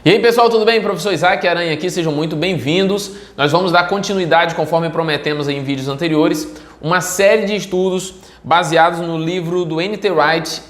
E aí pessoal, tudo bem? Professor Isaac Aranha aqui, sejam muito bem-vindos. Nós vamos dar continuidade, conforme prometemos em vídeos anteriores, uma série de estudos baseados no livro do N.T. Wright,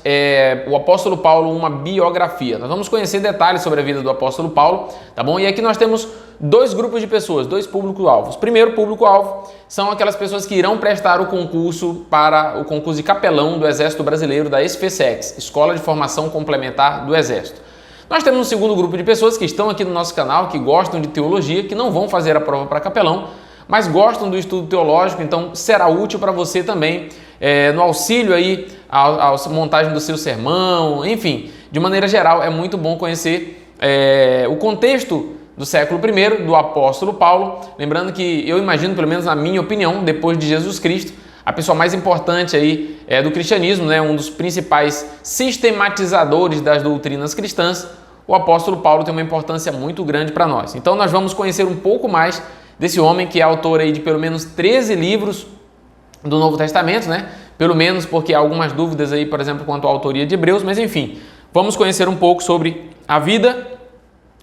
o Apóstolo Paulo, uma biografia. Nós vamos conhecer detalhes sobre a vida do Apóstolo Paulo, tá bom? E aqui nós temos dois grupos de pessoas, dois públicos-alvos. Primeiro público-alvo são aquelas pessoas que irão prestar o concurso para o concurso de capelão do Exército Brasileiro, da SFSEX, Escola de Formação Complementar do Exército. Nós temos um segundo grupo de pessoas que estão aqui no nosso canal, que gostam de teologia, que não vão fazer a prova para capelão, mas gostam do estudo teológico, então será útil para você também, no auxílio aí à montagem do seu sermão, enfim, de maneira geral é muito bom conhecer o contexto do século I, do apóstolo Paulo, lembrando que eu imagino, pelo menos na minha opinião, depois de Jesus Cristo, a pessoa mais importante aí do cristianismo, né, um dos principais sistematizadores das doutrinas cristãs, o apóstolo Paulo tem uma importância muito grande para nós. Então nós vamos conhecer um pouco mais desse homem que é autor aí de pelo menos 13 livros do Novo Testamento, né? Pelo menos porque há algumas dúvidas aí, por exemplo, quanto à autoria de Hebreus, mas enfim, vamos conhecer um pouco sobre a vida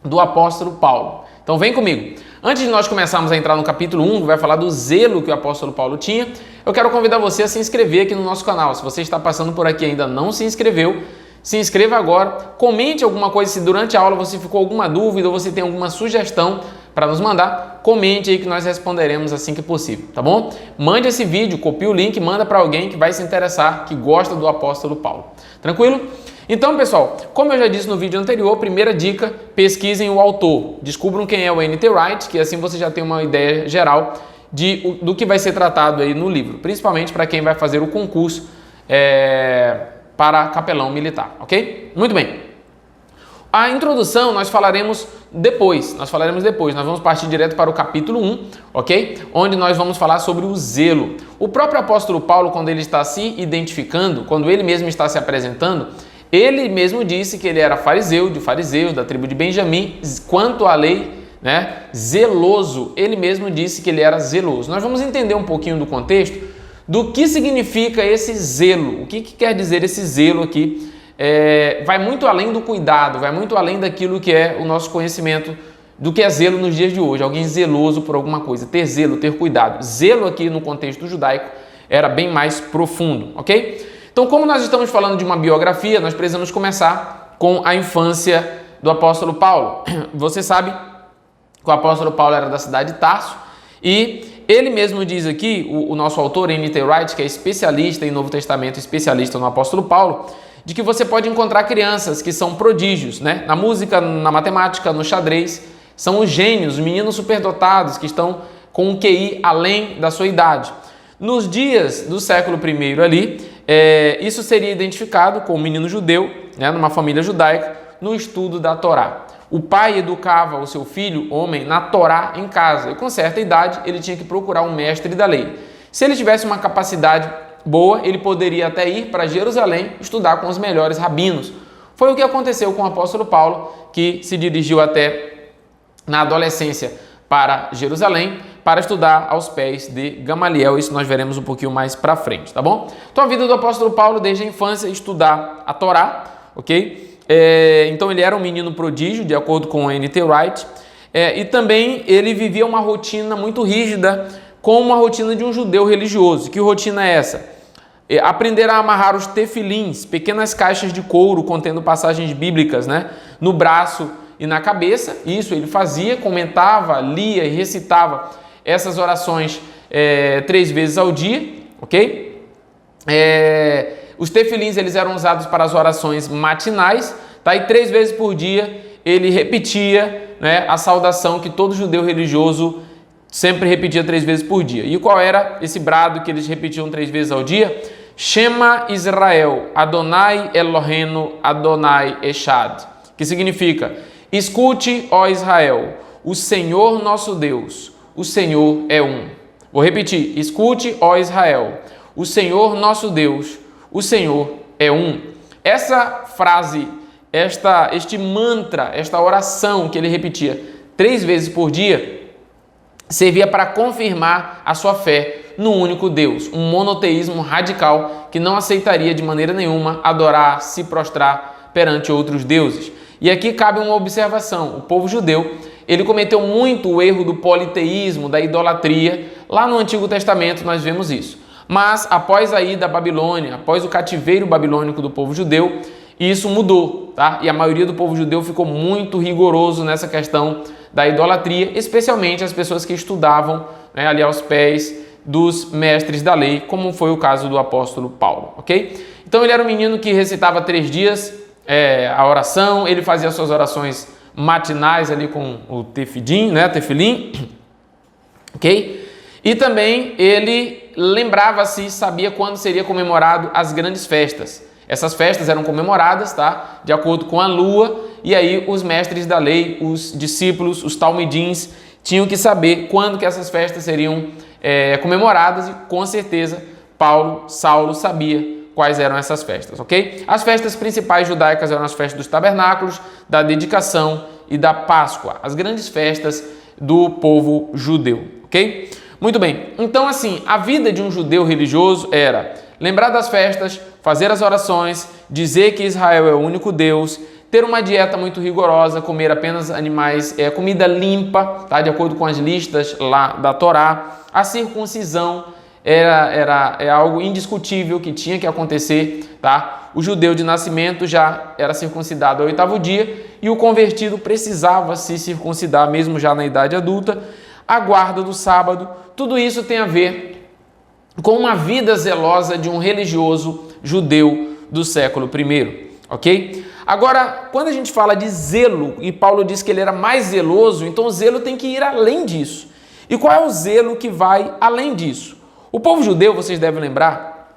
do apóstolo Paulo. Então vem comigo. Antes de nós começarmos a entrar no capítulo 1, que vai falar do zelo que o apóstolo Paulo tinha, eu quero convidar você a se inscrever aqui no nosso canal. Se você está passando por aqui e ainda não se inscreveu, se inscreva agora, comente alguma coisa, se durante a aula você ficou alguma dúvida ou você tem alguma sugestão para nos mandar, comente aí que nós responderemos assim que possível, tá bom? Mande esse vídeo, copie o link, manda para alguém que vai se interessar, que gosta do apóstolo Paulo. Tranquilo? Então, pessoal, como eu já disse no vídeo anterior, primeira dica, pesquisem o autor. Descubram quem é o N.T. Wright, que assim você já tem uma ideia geral do que vai ser tratado aí no livro, principalmente para quem vai fazer o concurso para capelão militar, ok? Muito bem. A introdução nós falaremos depois, nós vamos partir direto para o capítulo 1, ok? Onde nós vamos falar sobre o zelo. O próprio apóstolo Paulo, quando ele está se identificando, quando ele mesmo está se apresentando, ele mesmo disse que ele era fariseu, de fariseus, da tribo de Benjamim, quanto à lei, né? Zeloso. Ele mesmo disse que ele era zeloso. Nós vamos entender um pouquinho do contexto do que significa esse zelo. O que quer dizer esse zelo aqui? Vai muito além do cuidado, vai muito além daquilo que é o nosso conhecimento do que é zelo nos dias de hoje. Alguém zeloso por alguma coisa, ter zelo, ter cuidado. Zelo aqui no contexto judaico era bem mais profundo, ok? Então, como nós estamos falando de uma biografia, nós precisamos começar com a infância do apóstolo Paulo. Você sabe que o apóstolo Paulo era da cidade de Tarso e ele mesmo diz aqui, o nosso autor N.T. Wright, que é especialista em Novo Testamento, especialista no apóstolo Paulo, de que você pode encontrar crianças que são prodígios, né? Na música, na matemática, no xadrez, são os gênios, os meninos superdotados que estão com um QI além da sua idade. Nos dias do século I ali, isso seria identificado com um menino judeu, né, numa família judaica, no estudo da Torá. O pai educava o seu filho, homem, na Torá em casa e com certa idade ele tinha que procurar um mestre da lei. Se ele tivesse uma capacidade boa, ele poderia até ir para Jerusalém estudar com os melhores rabinos. Foi o que aconteceu com o apóstolo Paulo, que se dirigiu até na adolescência para Jerusalém para estudar aos pés de Gamaliel. Isso nós veremos um pouquinho mais para frente, tá bom? Então a vida do apóstolo Paulo desde a infância estudar a Torá, ok? Então ele era um menino prodígio, de acordo com o N.T. Wright, e também ele vivia uma rotina muito rígida, como uma rotina de um judeu religioso. Que rotina é essa? Aprender a amarrar os tefilins, pequenas caixas de couro contendo passagens bíblicas, né, no braço e na cabeça. Isso ele fazia, comentava, lia e recitava essas orações 3 vezes ao dia, ok? Os tefilins eles eram usados para as orações matinais, tá? E 3 vezes por dia ele repetia, né, a saudação que todo judeu religioso sempre repetia 3 vezes por dia. E qual era esse brado que eles repetiam 3 vezes ao dia? Shema Israel, Adonai Eloheinu, Adonai Echad, que significa: escute, ó Israel, o Senhor nosso Deus, o Senhor é um. Vou repetir: escute, ó Israel, o Senhor nosso Deus, o Senhor é um. Essa frase, este mantra, esta oração que ele repetia 3 vezes por dia, servia para confirmar a sua fé no único Deus, um monoteísmo radical que não aceitaria de maneira nenhuma adorar, se prostrar perante outros deuses. E aqui cabe uma observação: o povo judeu, ele cometeu muito o erro do politeísmo, da idolatria. Lá no Antigo Testamento nós vemos isso. Mas após a ida à Babilônia, após o cativeiro babilônico do povo judeu, isso mudou, tá? E a maioria do povo judeu ficou muito rigoroso nessa questão da idolatria, especialmente as pessoas que estudavam, né, ali aos pés dos mestres da lei, como foi o caso do apóstolo Paulo, ok? Então ele era um menino que recitava 3 dias a oração, ele fazia suas orações matinais ali com o tefilim, né, ok? E também ele lembrava-se, sabia quando seria comemorado as grandes festas. Essas festas eram comemoradas, tá, de acordo com a lua, e aí os mestres da lei, os discípulos, os talmidins, tinham que saber quando que essas festas seriam comemoradas, e com certeza Saulo sabia quais eram essas festas, ok? As festas principais judaicas eram as festas dos tabernáculos, da dedicação e da Páscoa, as grandes festas do povo judeu, ok? Muito bem, então assim, a vida de um judeu religioso era lembrar das festas, fazer as orações, dizer que Israel é o único Deus, ter uma dieta muito rigorosa, comer apenas animais, comida limpa, tá? De acordo com as listas lá da Torá. A circuncisão é algo indiscutível que tinha que acontecer, tá? O judeu de nascimento já era circuncidado ao 8º dia e o convertido precisava se circuncidar mesmo já na idade adulta. A guarda do sábado, tudo isso tem a ver com uma vida zelosa de um religioso judeu do século I, ok? Agora, quando a gente fala de zelo, e Paulo diz que ele era mais zeloso, então o zelo tem que ir além disso. E qual é o zelo que vai além disso? O povo judeu, vocês devem lembrar,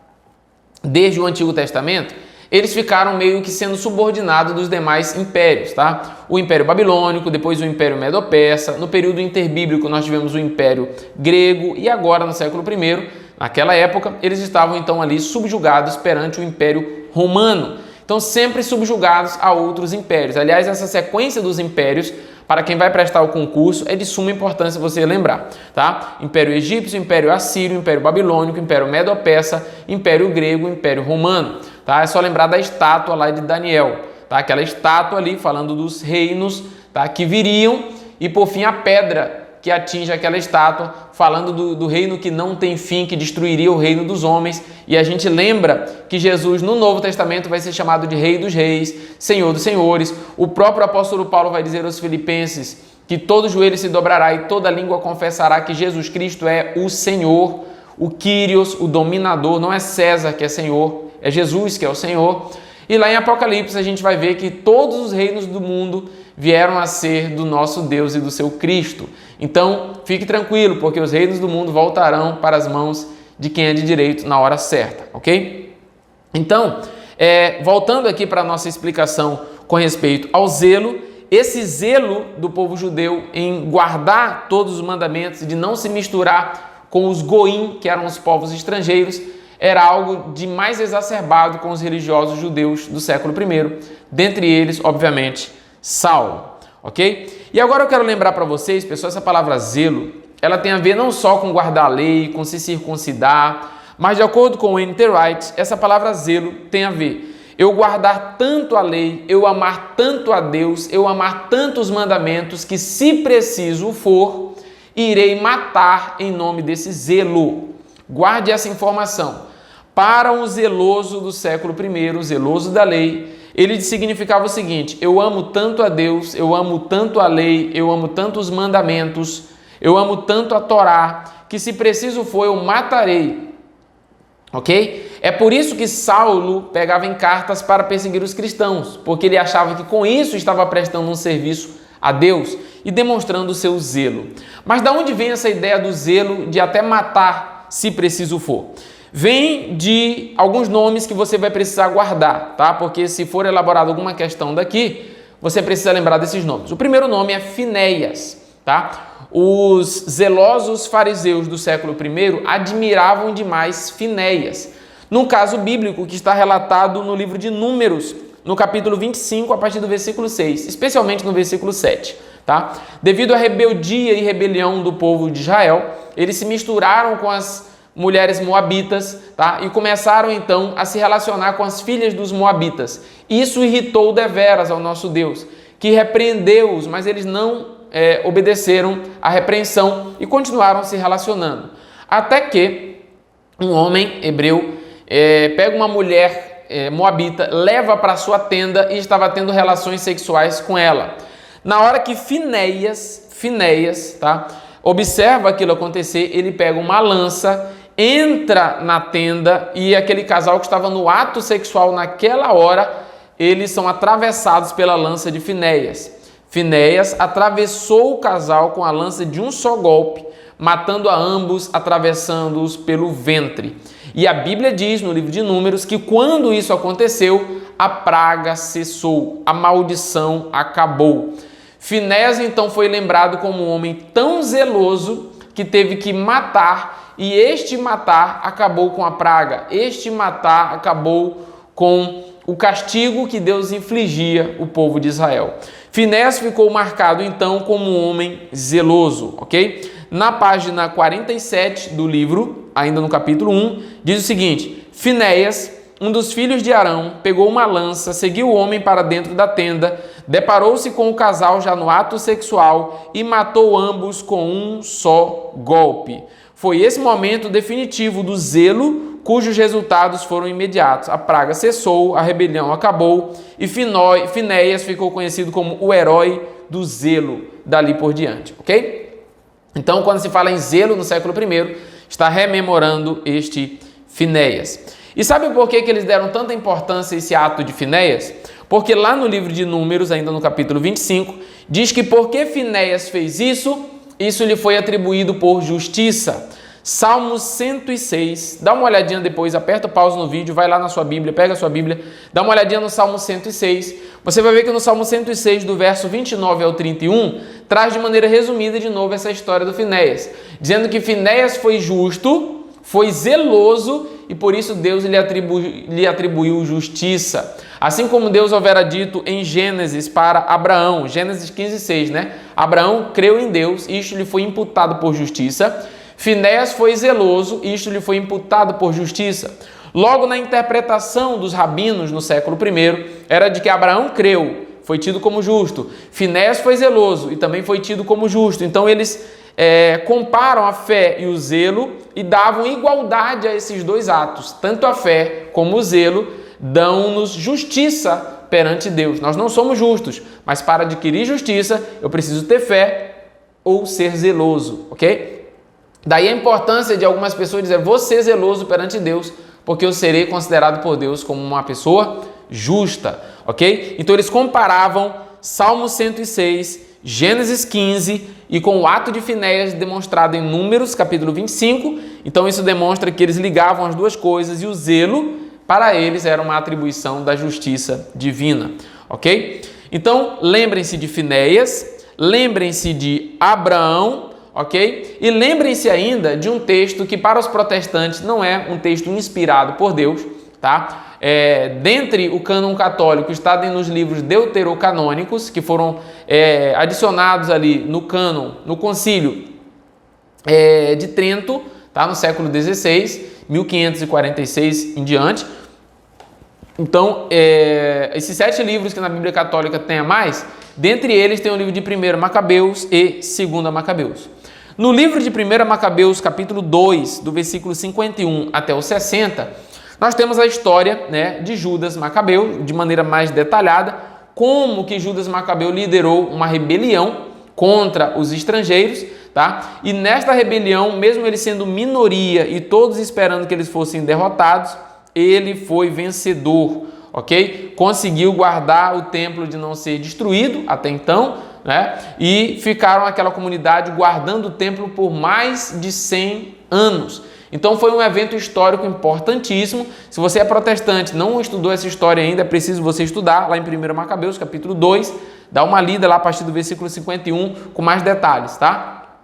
desde o Antigo Testamento, eles ficaram meio que sendo subordinados dos demais impérios, tá? O Império Babilônico, depois o Império Medo-Persa, no período interbíblico nós tivemos o Império Grego e agora no século I, naquela época, eles estavam então ali subjugados perante o Império Romano. Então sempre subjugados a outros impérios. Aliás, essa sequência dos impérios, para quem vai prestar o concurso, é de suma importância você lembrar, tá? Império Egípcio, Império Assírio, Império Babilônico, Império Medo-Persa, Império Grego, Império Romano, tá? É só lembrar da estátua lá de Daniel, tá? Aquela estátua ali falando dos reinos, tá? Que viriam, e por fim a pedra que atinge aquela estátua, falando do reino que não tem fim, que destruiria o reino dos homens. E a gente lembra que Jesus no Novo Testamento vai ser chamado de Rei dos Reis, Senhor dos Senhores. O próprio apóstolo Paulo vai dizer aos Filipenses que todo joelho se dobrará e toda língua confessará que Jesus Cristo é o Senhor, o Kyrios, o dominador. Não é César que é Senhor, é Jesus que é o Senhor. E lá em Apocalipse a gente vai ver que todos os reinos do mundo vieram a ser do nosso Deus e do seu Cristo. Então, fique tranquilo, porque os reinos do mundo voltarão para as mãos de quem é de direito na hora certa, ok? Então, voltando aqui para a nossa explicação com respeito ao zelo, esse zelo do povo judeu em guardar todos os mandamentos, de não se misturar com os goim, que eram os povos estrangeiros, era algo de mais exacerbado com os religiosos judeus do século I, dentre eles, obviamente, Saulo, ok? E agora eu quero lembrar para vocês, pessoal, essa palavra zelo, ela tem a ver não só com guardar a lei, com se circuncidar, mas de acordo com o N.T. Wright, essa palavra zelo tem a ver eu guardar tanto a lei, eu amar tanto a Deus, eu amar tanto os mandamentos, que se preciso for, irei matar em nome desse zelo. Guarde essa informação. Para um zeloso do século I, o zeloso da lei, ele significava o seguinte: eu amo tanto a Deus, eu amo tanto a lei, eu amo tanto os mandamentos, eu amo tanto a Torá, que se preciso for, eu matarei. Ok? É por isso que Saulo pegava em cartas para perseguir os cristãos, porque ele achava que com isso estava prestando um serviço a Deus e demonstrando o seu zelo. Mas de onde vem essa ideia do zelo de até matar se preciso for? Vem de alguns nomes que você vai precisar guardar, tá? Porque se for elaborada alguma questão daqui, você precisa lembrar desses nomes. O primeiro nome é Finéias, tá? Os zelosos fariseus do século I admiravam demais Finéias. Num caso bíblico que está relatado no livro de Números, no capítulo 25, a partir do versículo 6, especialmente no versículo 7, tá? Devido à rebeldia e rebelião do povo de Israel, eles se misturaram com as mulheres moabitas, tá? E começaram então a se relacionar com as filhas dos moabitas. Isso irritou deveras ao nosso Deus, que repreendeu-os, mas eles não obedeceram à repreensão e continuaram se relacionando. Até que um homem hebreu pega uma mulher moabita, leva para sua tenda e estava tendo relações sexuais com ela. Na hora que Finéias, tá, observa aquilo acontecer, ele pega uma lança, entra na tenda e aquele casal que estava no ato sexual naquela hora, eles são atravessados pela lança de Finéias. Finéias atravessou o casal com a lança de um só golpe, matando a ambos, atravessando-os pelo ventre. E a Bíblia diz no livro de Números que quando isso aconteceu, a praga cessou, a maldição acabou. Finéias então foi lembrado como um homem tão zeloso que teve que matar, e este matar acabou com a praga, este matar acabou com o castigo que Deus infligia ao povo de Israel. Finéias ficou marcado então como um homem zeloso, ok? Na página 47 do livro, ainda no capítulo 1, diz o seguinte: Finéias, um dos filhos de Arão, pegou uma lança, seguiu o homem para dentro da tenda, deparou-se com o casal já no ato sexual e matou ambos com um só golpe. Foi esse momento definitivo do zelo, cujos resultados foram imediatos. A praga cessou, a rebelião acabou e Finéias ficou conhecido como o herói do zelo dali por diante, ok? Então, quando se fala em zelo no século I, está rememorando este Finéias. E sabe por que eles deram tanta importância a esse ato de Finéias? Porque lá no livro de Números, ainda no capítulo 25, diz que porque Finéias fez isso, isso lhe foi atribuído por justiça. Salmo 106, dá uma olhadinha depois, aperta pausa no vídeo, vai lá na sua Bíblia, pega a sua Bíblia, dá uma olhadinha no Salmo 106, você vai ver que no Salmo 106, do verso 29 ao 31, traz de maneira resumida de novo essa história do Finéias, dizendo que Finéias foi justo, foi zeloso e por isso Deus lhe atribuiu justiça. Assim como Deus houvera dito em Gênesis para Abraão, Gênesis 15:6, né? Abraão creu em Deus e isto lhe foi imputado por justiça. Finéias foi zeloso e isto lhe foi imputado por justiça. Logo, na interpretação dos rabinos no século I, era de que Abraão creu, foi tido como justo. Finéias foi zeloso e também foi tido como justo. Então, eles comparam a fé e o zelo e davam igualdade a esses dois atos. Tanto a fé como o zelo dão-nos justiça perante Deus. Nós não somos justos, mas para adquirir justiça, eu preciso ter fé ou ser zeloso, ok? Daí a importância de algumas pessoas dizer, vou ser zeloso perante Deus, porque eu serei considerado por Deus como uma pessoa justa, ok? Então eles comparavam Salmo 106, Gênesis 15 e com o ato de Finéias demonstrado em Números, capítulo 25. Então isso demonstra que eles ligavam as duas coisas e o zelo, para eles, era uma atribuição da justiça divina, ok? Então lembrem-se de Finéias, lembrem-se de Abraão, ok? E lembrem-se ainda de um texto que para os protestantes não é um texto inspirado por Deus, tá? Dentre o cânon católico está nos livros deuterocanônicos, que foram adicionados ali no cânon, no concílio de Trento, tá? No século XVI, 1546 em diante. Então, esses 7 livros que na Bíblia Católica tem a mais, dentre eles tem o livro de 1 Macabeus e 2 Macabeus. No livro de 1 Macabeus, capítulo 2, do versículo 51 até o 60, nós temos a história, né, de Judas Macabeu, de maneira mais detalhada, como que Judas Macabeu liderou uma rebelião contra os estrangeiros, tá? E nesta rebelião, mesmo ele sendo minoria e todos esperando que eles fossem derrotados, ele foi vencedor, ok? Conseguiu guardar o templo de não ser destruído até então, né? E ficaram aquela comunidade guardando o templo por mais de 100 anos. Então foi um evento histórico importantíssimo. Se você é protestante, não estudou essa história ainda, é preciso você estudar lá em 1 Macabeus, capítulo 2, dá uma lida lá a partir do versículo 51 com mais detalhes, tá?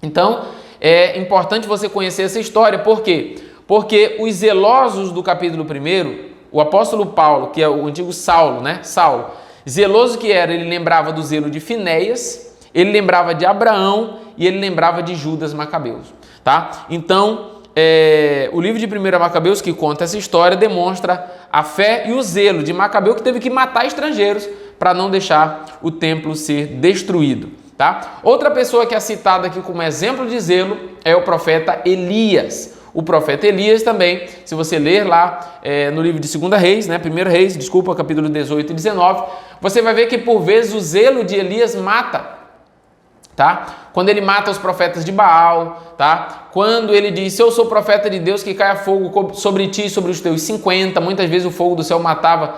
Então, é importante você conhecer essa história, por quê? Porque os zelosos do capítulo 1, o apóstolo Paulo, que é o antigo Saulo, né? Saulo, zeloso que era, ele lembrava do zelo de Finéias, ele lembrava de Abraão e ele lembrava de Judas Macabeus, tá? Então, o livro de 1 Macabeus, que conta essa história, demonstra a fé e o zelo de Macabeu, que teve que matar estrangeiros para não deixar o templo ser destruído. Tá? Outra pessoa que é citada aqui como exemplo de zelo é o profeta Elias. O profeta Elias também, se você ler lá no livro de 2 Reis, 1 Reis, capítulo 18 e 19, você vai ver que por vezes o zelo de Elias mata, tá? Quando ele mata os profetas de Baal, tá? Quando ele diz, se eu sou profeta de Deus, que caia fogo sobre ti e sobre os teus 50, muitas vezes o fogo do céu matava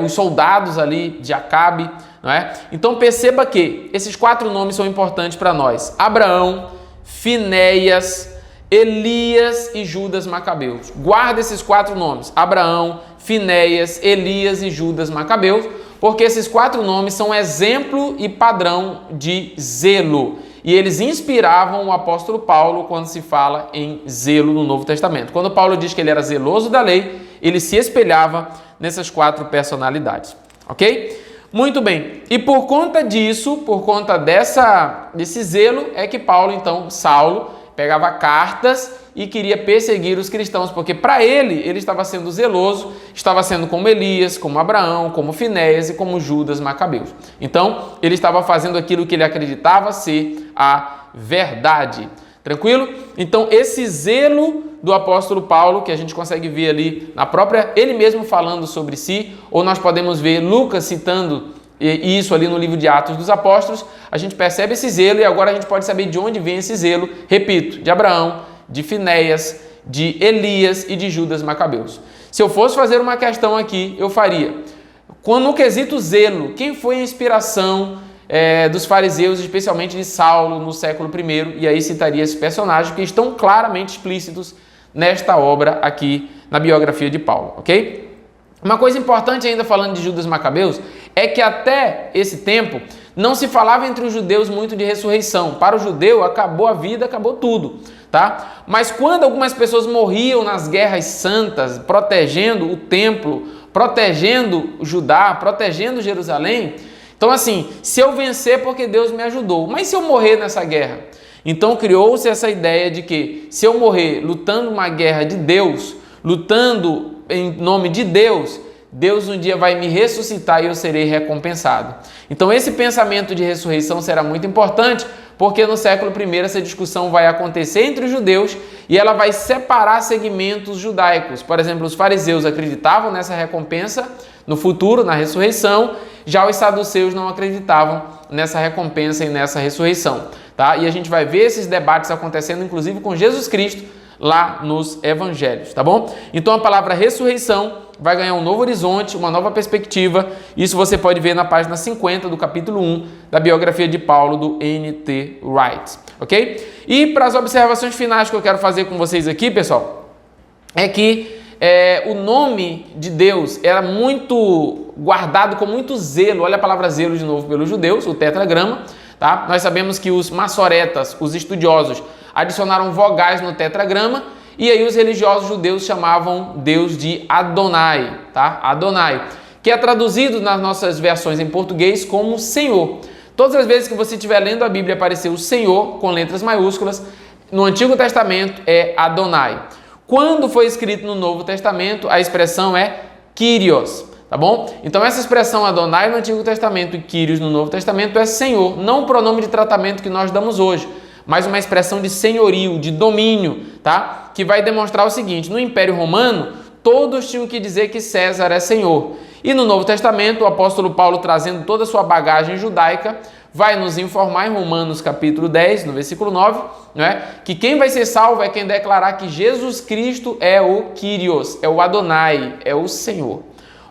os soldados ali de Acabe, não é? Então perceba que esses 4 nomes são importantes para nós: Abraão, Finéias, Elias e Judas Macabeus. Guarda esses 4 nomes: Abraão, Finéias, Elias e Judas Macabeus, porque esses 4 nomes são exemplo e padrão de zelo. E eles inspiravam o apóstolo Paulo quando se fala em zelo no Novo Testamento. Quando Paulo diz que ele era zeloso da lei, ele se espelhava nessas 4 personalidades. Ok? Muito bem. E por conta disso, por conta desse zelo, é que Saulo, pegava cartas e queria perseguir os cristãos, porque para ele estava sendo zeloso, estava sendo como Elias, como Abraão, como Finéias e como Judas Macabeus. Então, ele estava fazendo aquilo que ele acreditava ser a verdade. Tranquilo? Então, esse zelo do apóstolo Paulo, que a gente consegue ver ali na própria, ele mesmo falando sobre si, ou nós podemos ver Lucas citando isso ali no livro de Atos dos Apóstolos, a gente percebe esse zelo e agora a gente pode saber de onde vem esse zelo, repito, de Abraão, de Finéias, de Elias e de Judas Macabeus. Se eu fosse fazer uma questão aqui, eu faria, no quesito zelo, quem foi a inspiração dos fariseus, especialmente de Saulo, no século I, e aí citaria esses personagens que estão claramente explícitos nesta obra aqui na biografia de Paulo, ok? Uma coisa importante ainda falando de Judas Macabeus é que até esse tempo não se falava entre os judeus muito de ressurreição. Para o judeu acabou a vida, acabou tudo, tá? Mas quando algumas pessoas morriam nas guerras santas, protegendo o templo, protegendo Judá, protegendo Jerusalém, então assim, se eu vencer porque Deus me ajudou, mas se eu morrer nessa guerra? Então criou-se essa ideia de que se eu morrer lutando uma guerra de Deus, lutando em nome de Deus, Deus um dia vai me ressuscitar e eu serei recompensado. Então esse pensamento de ressurreição será muito importante, porque no século I essa discussão vai acontecer entre os judeus e ela vai separar segmentos judaicos. Por exemplo, os fariseus acreditavam nessa recompensa no futuro, na ressurreição, já os saduceus não acreditavam nessa recompensa e nessa ressurreição. Tá? E a gente vai ver esses debates acontecendo, inclusive com Jesus Cristo, lá nos evangelhos, tá bom? Então a palavra ressurreição vai ganhar um novo horizonte, uma nova perspectiva. Isso você pode ver na página 50 do capítulo 1 da biografia de Paulo do N.T. Wright, ok? E para as observações finais que eu quero fazer com vocês aqui, pessoal, é que o nome de Deus era muito guardado com muito zelo. Olha a palavra zelo de novo pelos judeus, o tetragrama, tá? Nós sabemos que os maçoretas, os estudiosos, adicionaram vogais no tetragrama e aí os religiosos judeus chamavam Deus de Adonai, tá? Adonai, que é traduzido nas nossas versões em português como Senhor. Todas as vezes que você estiver lendo a Bíblia e aparecer o Senhor com letras maiúsculas, no Antigo Testamento é Adonai. Quando foi escrito no Novo Testamento, a expressão é Kyrios, tá bom? Então essa expressão Adonai no Antigo Testamento e Kyrios no Novo Testamento é Senhor, não o pronome de tratamento que nós damos hoje, mas uma expressão de senhorio, de domínio, tá? Que vai demonstrar o seguinte: no Império Romano, todos tinham que dizer que César é Senhor. E no Novo Testamento, o apóstolo Paulo, trazendo toda a sua bagagem judaica, vai nos informar em Romanos capítulo 10, no versículo 9, né, que quem vai ser salvo é quem declarar que Jesus Cristo é o Kyrios, é o Adonai, é o Senhor.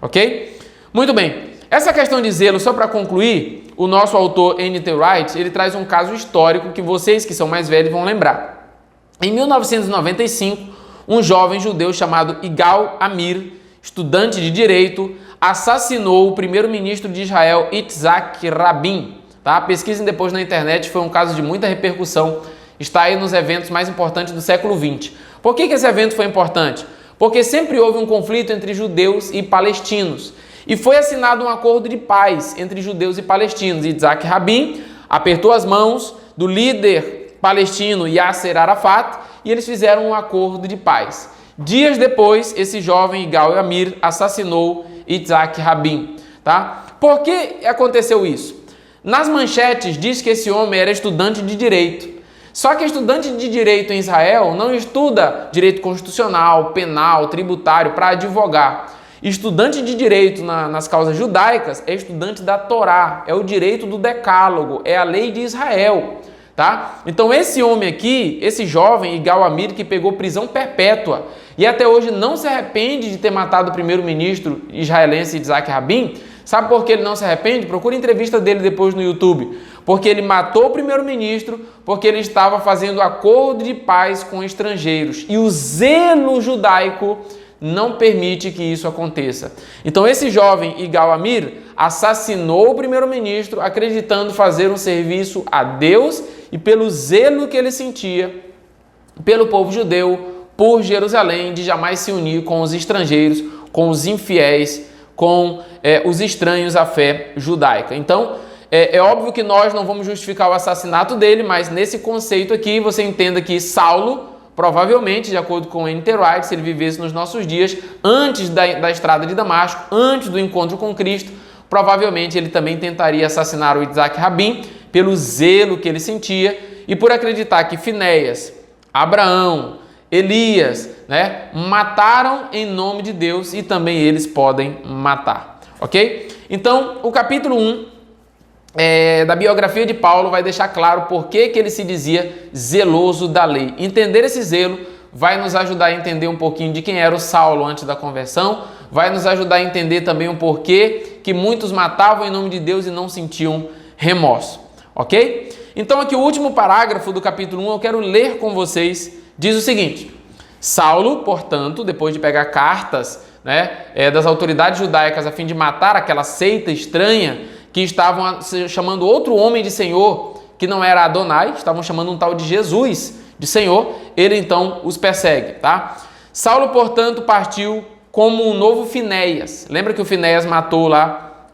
Ok? Muito bem. Essa questão de zelo, só para concluir, o nosso autor N.T. Wright, ele traz um caso histórico que vocês que são mais velhos vão lembrar. Em 1995, um jovem judeu chamado Igal Amir, estudante de direito, assassinou o primeiro-ministro de Israel, Yitzhak Rabin. Tá? Pesquisem depois na internet, foi um caso de muita repercussão, está aí nos eventos mais importantes do século XX. Por que esse evento foi importante? Porque sempre houve um conflito entre judeus e palestinos. E foi assinado um acordo de paz entre judeus e palestinos. Yitzhak Rabin apertou as mãos do líder palestino Yasser Arafat e eles fizeram um acordo de paz. Dias depois, esse jovem Yigal Amir assassinou Yitzhak Rabin, tá? Por que aconteceu isso? Nas manchetes diz que esse homem era estudante de direito. Só que estudante de direito em Israel não estuda direito constitucional, penal, tributário para advogar. Estudante de direito nas causas judaicas é estudante da Torá, é o direito do decálogo, é a lei de Israel, tá? Então esse homem aqui, esse jovem Yigal Amir, que pegou prisão perpétua e até hoje não se arrepende de ter matado o primeiro-ministro israelense Yitzhak Rabin. Sabe por que ele não se arrepende? Procura a entrevista dele depois no YouTube. Porque ele matou o primeiro-ministro, porque ele estava fazendo acordo de paz com estrangeiros. E o zelo judaico não permite que isso aconteça. Então esse jovem Yigal Amir assassinou o primeiro-ministro acreditando fazer um serviço a Deus e pelo zelo que ele sentia pelo povo judeu, por Jerusalém, de jamais se unir com os estrangeiros, com os infiéis, com os estranhos à fé judaica. Então, é óbvio que nós não vamos justificar o assassinato dele, mas nesse conceito aqui você entenda que Saulo, provavelmente, de acordo com N.T. Wright, se ele vivesse nos nossos dias, antes da estrada de Damasco, antes do encontro com Cristo, provavelmente ele também tentaria assassinar o Yitzhak Rabin pelo zelo que ele sentia e por acreditar que Finéias, Abraão, Elias, mataram em nome de Deus e também eles podem matar, ok? Então, o capítulo 1 da biografia de Paulo vai deixar claro por que ele se dizia zeloso da lei. Entender esse zelo vai nos ajudar a entender um pouquinho de quem era o Saulo antes da conversão, vai nos ajudar a entender também um porquê que muitos matavam em nome de Deus e não sentiam remorso, ok? Então, aqui o último parágrafo do capítulo 1 eu quero ler com vocês. Diz o seguinte: Saulo, portanto, depois de pegar cartas das autoridades judaicas a fim de matar aquela seita estranha que estavam chamando outro homem de Senhor, que não era Adonai, estavam chamando um tal de Jesus de Senhor, ele então os persegue, tá? Saulo, portanto, partiu como um novo Finéias. Lembra que o Finéias matou lá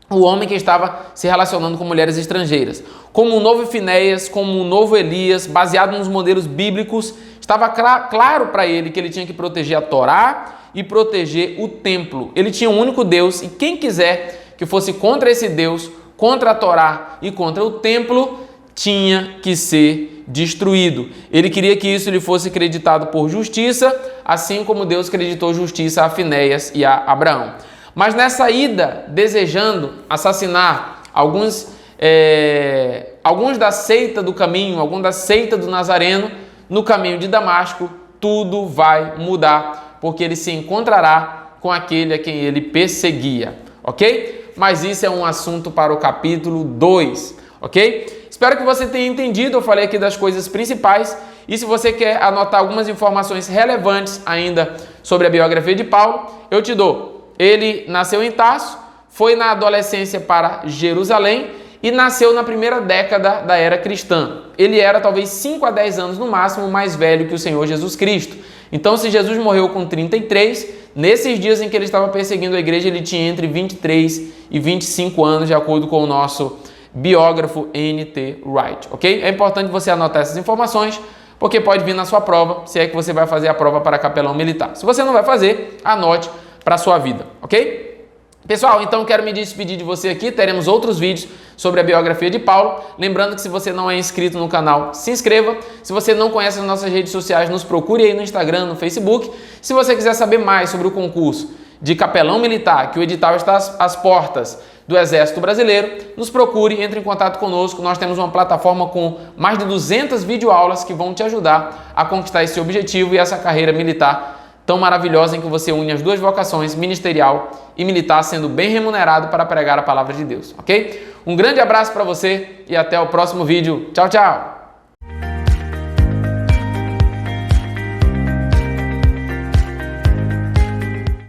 o homem que estava se relacionando com mulheres estrangeiras. Como um novo Finéias, como um novo Elias, baseado nos modelos bíblicos, estava claro para ele que ele tinha que proteger a Torá e proteger o templo. Ele tinha um único Deus e quem quiser que fosse contra esse Deus, contra a Torá e contra o templo, tinha que ser destruído. Ele queria que isso lhe fosse creditado por justiça, assim como Deus creditou justiça a Finéias e a Abraão. Mas nessa ida, desejando assassinar alguns da seita do caminho, alguns da seita do Nazareno, no caminho de Damasco, tudo vai mudar, porque ele se encontrará com aquele a quem ele perseguia, ok? Mas isso é um assunto para o capítulo 2, ok? Espero que você tenha entendido, eu falei aqui das coisas principais, e se você quer anotar algumas informações relevantes ainda sobre a biografia de Paulo, eu te dou. Ele nasceu em Tarso, foi na adolescência para Jerusalém e nasceu na primeira década da era cristã. Ele era talvez 5 a 10 anos no máximo mais velho que o Senhor Jesus Cristo. Então, se Jesus morreu com 33, nesses dias em que ele estava perseguindo a igreja, ele tinha entre 23 e 25 anos, de acordo com o nosso biógrafo N.T. Wright, ok? É importante você anotar essas informações, porque pode vir na sua prova, se é que você vai fazer a prova para capelão militar. Se você não vai fazer, anote para a sua vida, ok? Pessoal, então quero me despedir de você aqui, teremos outros vídeos sobre a biografia de Paulo. Lembrando que se você não é inscrito no canal, se inscreva. Se você não conhece as nossas redes sociais, nos procure aí no Instagram, no Facebook. Se você quiser saber mais sobre o concurso de capelão militar, que o edital está às portas do Exército Brasileiro, nos procure, entre em contato conosco. Nós temos uma plataforma com mais de 200 videoaulas que vão te ajudar a conquistar esse objetivo e essa carreira militar tão maravilhosa em que você une as duas vocações, ministerial e militar, sendo bem remunerado para pregar a palavra de Deus, ok? Um grande abraço para você e até o próximo vídeo. Tchau, tchau!